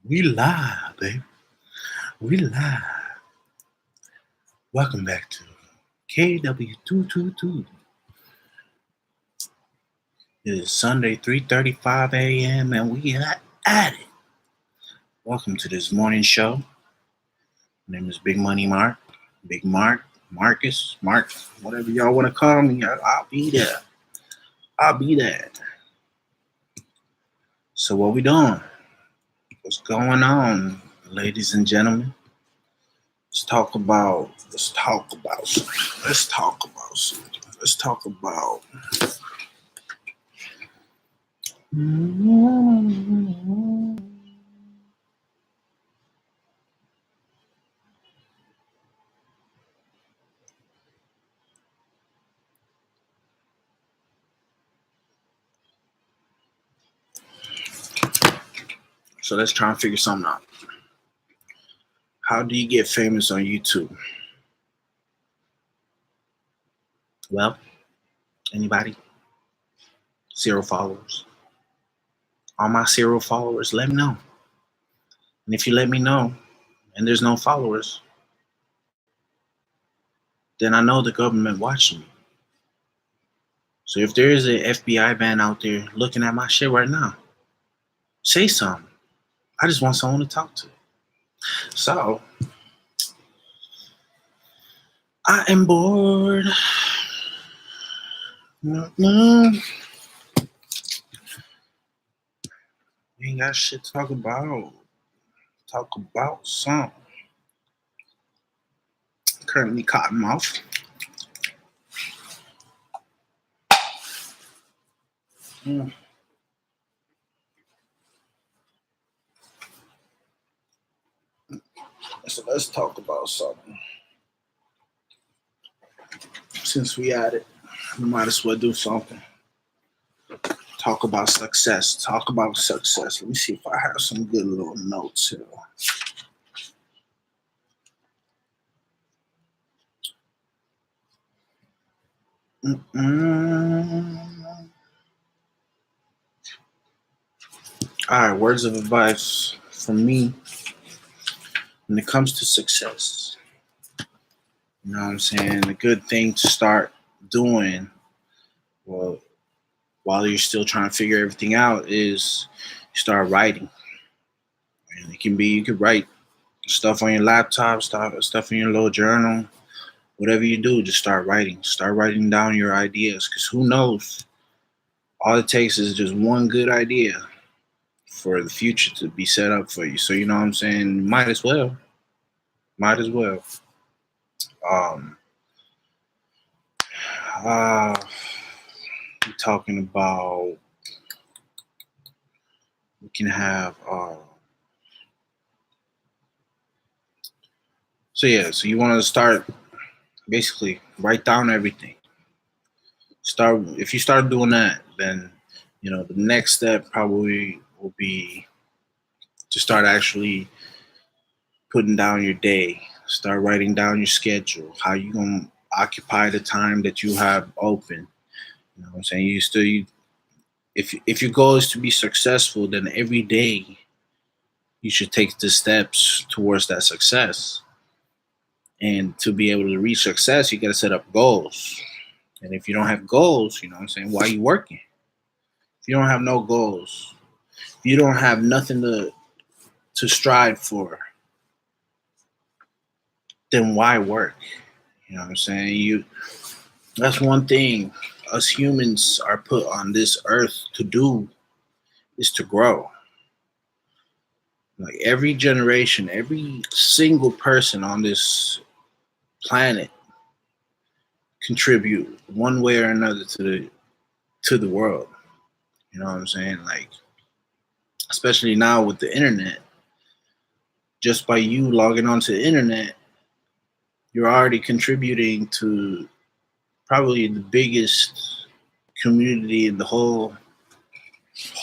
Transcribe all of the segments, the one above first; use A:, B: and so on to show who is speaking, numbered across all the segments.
A: We live, baby. We live. Welcome back to KW222. It is Sunday, 3:35 a.m. and we are at it. Welcome to this morning show. My name is Big Money Mark. Big Mark, Marcus, Mark, whatever y'all want to call me. I'll be there. I'll be there. So what we doing? What's going on, ladies and gentlemen? Let's talk about something. Let's talk about so let's try and figure something out. How do you get famous on YouTube? Well, anybody? 0 followers. All my 0 followers, let me know. And if you let me know and there's no followers, then I know the government watching me. So if there is an FBI van out there looking at my shit right now, say something. I just want someone to talk to. So I am bored. We ain't got shit to talk about. Talk about some. Currently cotton mouth. So let's talk about something. Since we at it, we might as well do something. Talk about success. Talk about success. Let me see if I have some good little notes here. All right, words of advice from me when it comes to success. You know what I'm saying? A good thing to start doing, well, while you're still trying to figure everything out, is start writing. And it can be, you could write stuff on your laptop, stuff in your little journal, whatever you do, just start writing. Start writing down your ideas, because who knows? All it takes is just one good idea for the future to be set up for you. So you know what I'm saying? Might as well. Might as well. Um, we're talking about, we can have so you want to start, basically write down everything. Start, if you start doing that, then the next step probably will be to start actually putting down your day. Start writing down your schedule, how you gonna occupy the time that you have open. You know what I'm saying? If your goal is to be successful, then every day you should take the steps towards that success. And to be able to reach success, you got to set up goals. And if you don't have goals, you know what I'm saying, why are you working? If you don't have no goals, if you don't have nothing to strive for, then why work? You know what I'm saying? That's one thing us humans are put on this earth to do, is to grow. Like every generation, every single person on this planet contribute one way or another to the world. You know what I'm saying? Like, especially now with the internet, just by you logging onto the internet, you're already contributing to probably the biggest community in the whole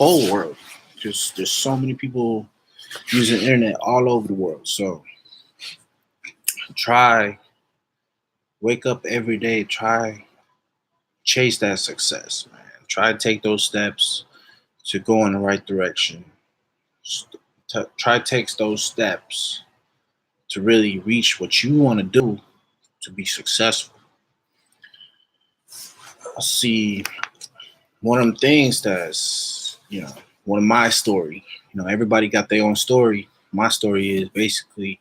A: world. Just there's so many people using the internet all over the world. So try, wake up every day, try chase that success, man. Try to take those steps to go in the right direction. Try to take those steps to really reach what you want to do to be successful. I see one of them things that's, one of my story. Everybody got their own story. My story is basically,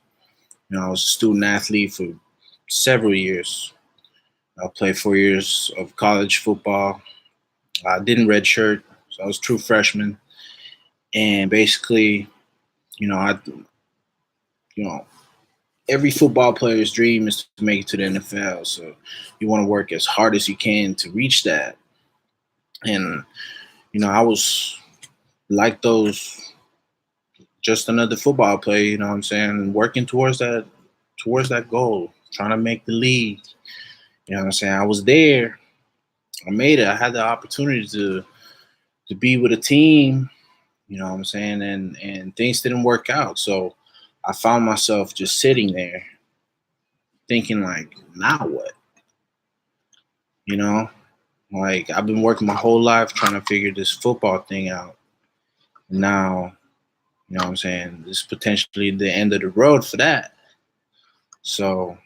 A: I was a student athlete for several years. I played 4 years of college football. I didn't redshirt, so I was true freshman. And basically, I, you know, every football player's dream is to make it to the NFL. So you want to work as hard as you can to reach that. And I was like those, just another football player. You know what I'm saying? Working towards that goal, trying to make the league. You know what I'm saying? I was there. I made it. I had the opportunity to be with a team. You know what I'm saying? And things didn't work out. So I found myself just sitting there thinking like, now what? You know, like I've been working my whole life trying to figure this football thing out. Now, you know what I'm saying? This is potentially the end of the road for that. So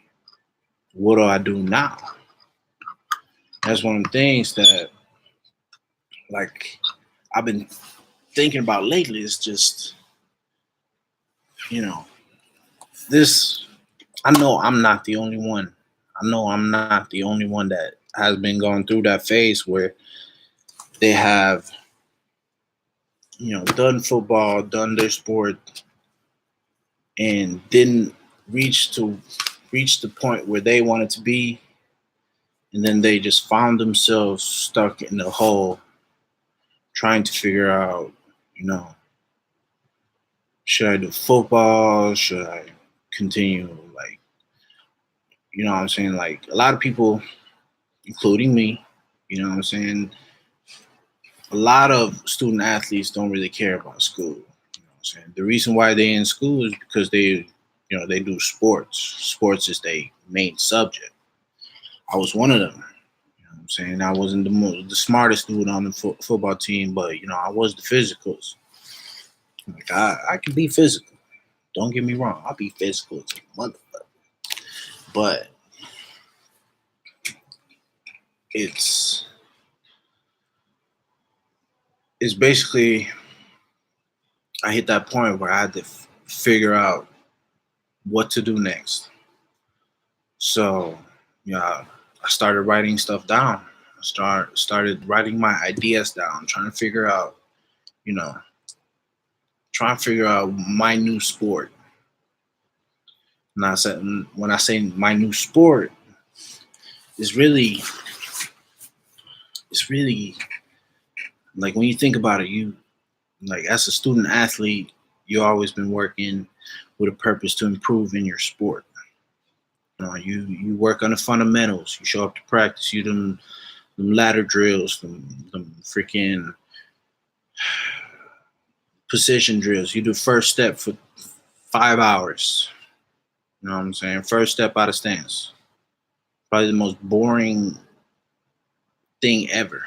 A: what do I do now? That's one of the things that like I've been thinking about lately is just, you know, this I know I'm not the only one. I know I'm not the only one that has been going through that phase where they have, done football, done their sport, and didn't reach the point where they wanted to be, and then they just found themselves stuck in the hole, trying to figure out, you know, should I do football? Should I continue like, what I'm saying? Like a lot of people, including me, you know what I'm saying? A lot of student athletes don't really care about school. You know what I'm saying? The reason why they're in school is because they do sports. Sports is their main subject. I was one of them. You know what I'm saying? I wasn't the smartest dude on the football team, but I was the physicals. Like I can be physical. Don't get me wrong. I'll be physical as a motherfucker. But it's it's basically I hit that point where I had to figure out what to do next. So, I started writing stuff down. Started writing my ideas down, you know, trying to figure out my new sport. And when I say my new sport, it's really it's really like when you think about it, you like as a student athlete, you always been working with a purpose to improve in your sport. You work on the fundamentals. You show up to practice. You them ladder drills, them freaking position drills. You do first step for 5 hours. You know what I'm saying? First step out of stance. Probably the most boring thing ever.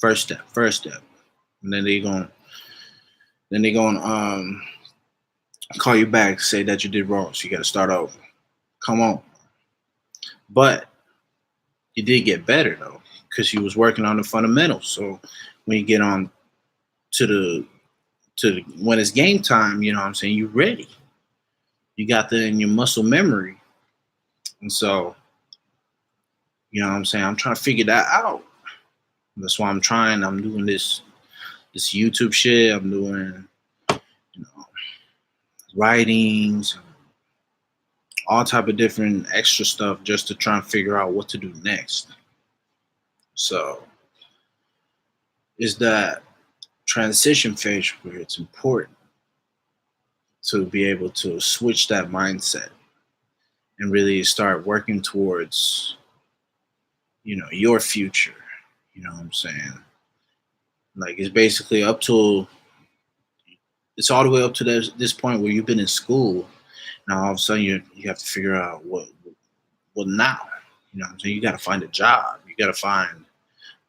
A: First step. And then they gonna call you back, say that you did wrong, so you gotta start over. Come on. But you did get better though, because you was working on the fundamentals. So when you get on to when it's game time, you know what I'm saying, you ready. You got that in your muscle memory. And so, you know what I'm saying, I'm trying to figure that out. That's why I'm doing this YouTube shit. I'm doing, you know, writings, all type of different extra stuff just to try and figure out what to do next. So it's that transition phase where it's important to be able to switch that mindset and really start working towards, your future. You know what I'm saying? Like it's basically it's all the way up to this point where you've been in school. Now all of a sudden you have to figure out what now. You know what I'm saying? You got to find a job. You got to find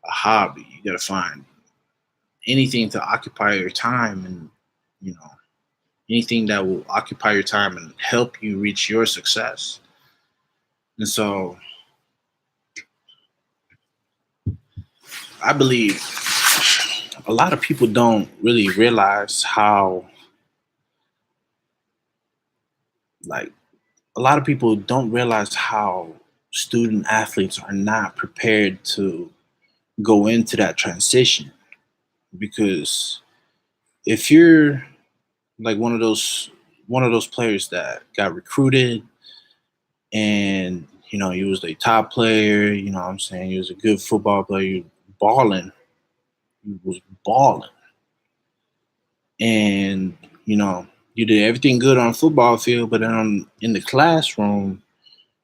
A: a hobby. You got to find anything to occupy your time and anything that will occupy your time and help you reach your success. And so I believe a lot of people don't really realize how, like, a lot of people don't realize how student athletes are not prepared to go into that transition. Because if you're like one of those players that got recruited, and he was a top player, what I'm saying, he was a good football player, balling, he was balling, and you did everything good on the football field, but then in the classroom,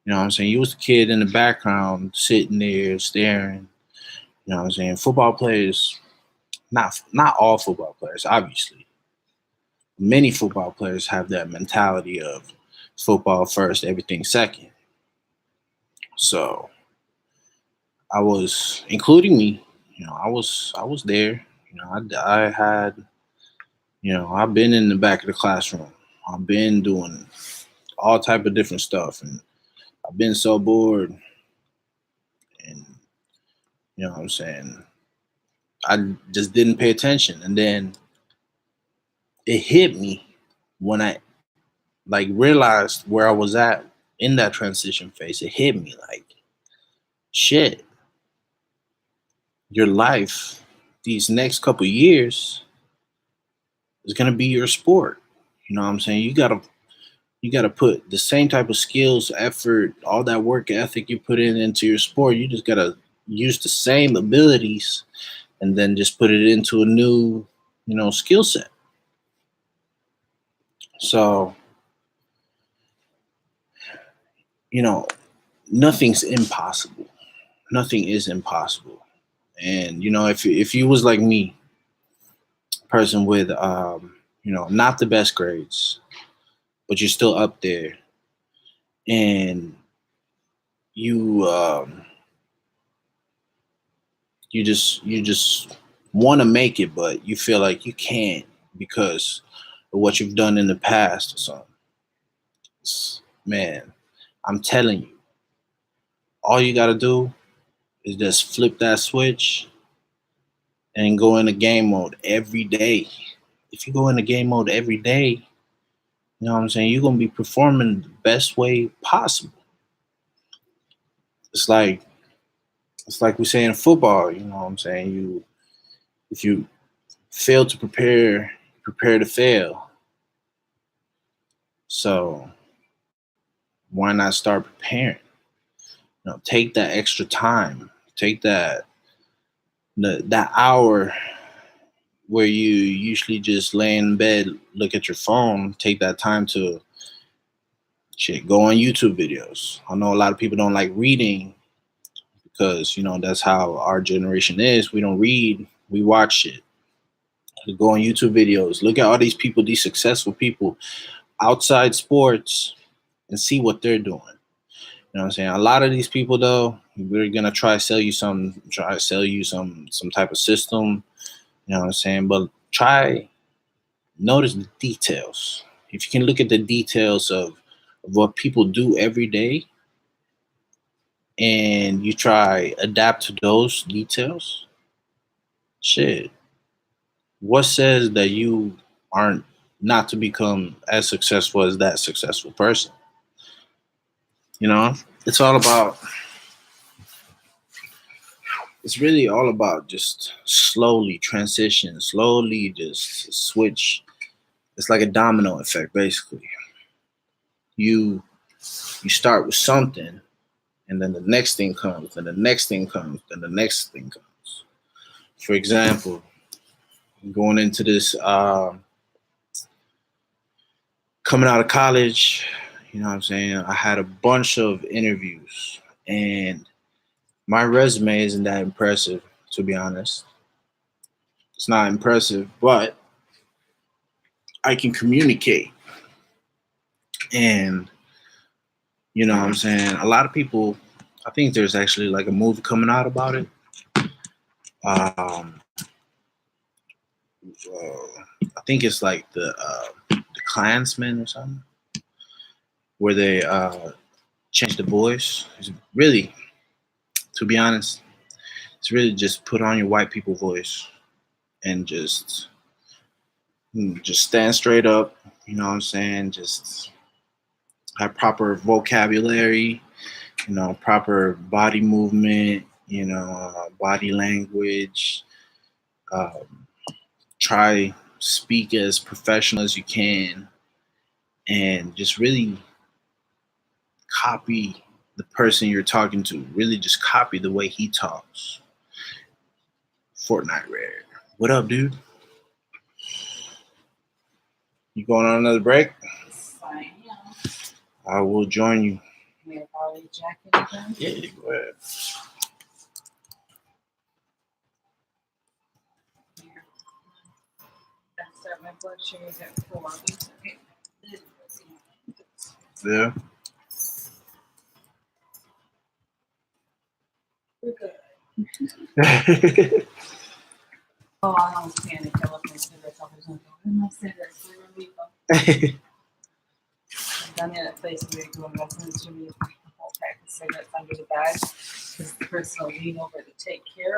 A: what I'm saying, you was the kid in the background sitting there staring. What I'm saying, football players, not all football players, obviously. Many football players have that mentality of football first, everything second. So I was, including me, I was there. I had, I've been in the back of the classroom. I've been doing all type of different stuff, and I've been so bored, and what I'm saying, I just didn't pay attention, and then it hit me when I like realized where I was at in that transition phase. It hit me like, shit, your life these next couple years is gonna be your sport. What I'm saying? You gotta put the same type of skills, effort, all that work ethic you put into your sport. You just gotta use the same abilities and then just put it into a new, skill set. So, you know, nothing's impossible. Nothing is impossible. And if you was like me, person with not the best grades, but you're still up there, and you just want to make it, but you feel like you can't because of what you've done in the past or something. Man, I'm telling you, all you gotta do is just flip that switch and go into game mode every day. If you go into game mode every day, what I'm saying, you're gonna be performing the best way possible. It's like we say in football, what I'm saying, if you fail to prepare to fail. So why not start preparing? Take that extra time. Take that hour where you usually just lay in bed, look at your phone. Take that time to go on YouTube videos. I know a lot of people don't like reading because that's how our generation is. We don't read, we watch it. Go on YouTube videos. Look at all these people, these successful people outside sports, and see what they're doing. What I'm saying? A lot of these people, though, we're gonna try to sell you some type of system. What I'm saying? But notice the details. If you can look at the details of what people do every day, and you try adapt to those details, shit, what says that you aren't not to become as successful as that successful person? It's all about, it's really all about just slowly transition, slowly just switch. It's like a domino effect, basically. You start with something, and then the next thing comes, and the next thing comes, and the next thing comes. For example, going into this, coming out of college, what I'm saying, I had a bunch of interviews, and my resume isn't that impressive, to be honest. It's not impressive, but I can communicate. And what I'm saying, a lot of people, I think there's actually like a movie coming out about it. I think it's like the the Klansmen or something, where they change the voice. It's really, to be honest, it's really just put on your white people voice and just stand straight up. You know what I'm saying? Just have proper vocabulary. Proper body movement. Body language. Um, Try speak as professional as you can, and just really copy the person you're talking to. Really, just copy the way he talks. Fortnite Rare. What up, dude? You going on another break?
B: Fine, yeah.
A: I will join you.
B: May I borrow your jacket again?
A: Yeah, go ahead.
B: Here. I start my blood sugars at 4. Okay.
A: Yeah.
B: We're good. Oh, I almost panicked. I left my cigarettes off. I was like, where are my cigarettes? Where are we? I've done it at a place where you go and residents to me a whole pack of cigarettes under the bag because the person will lean over to take care of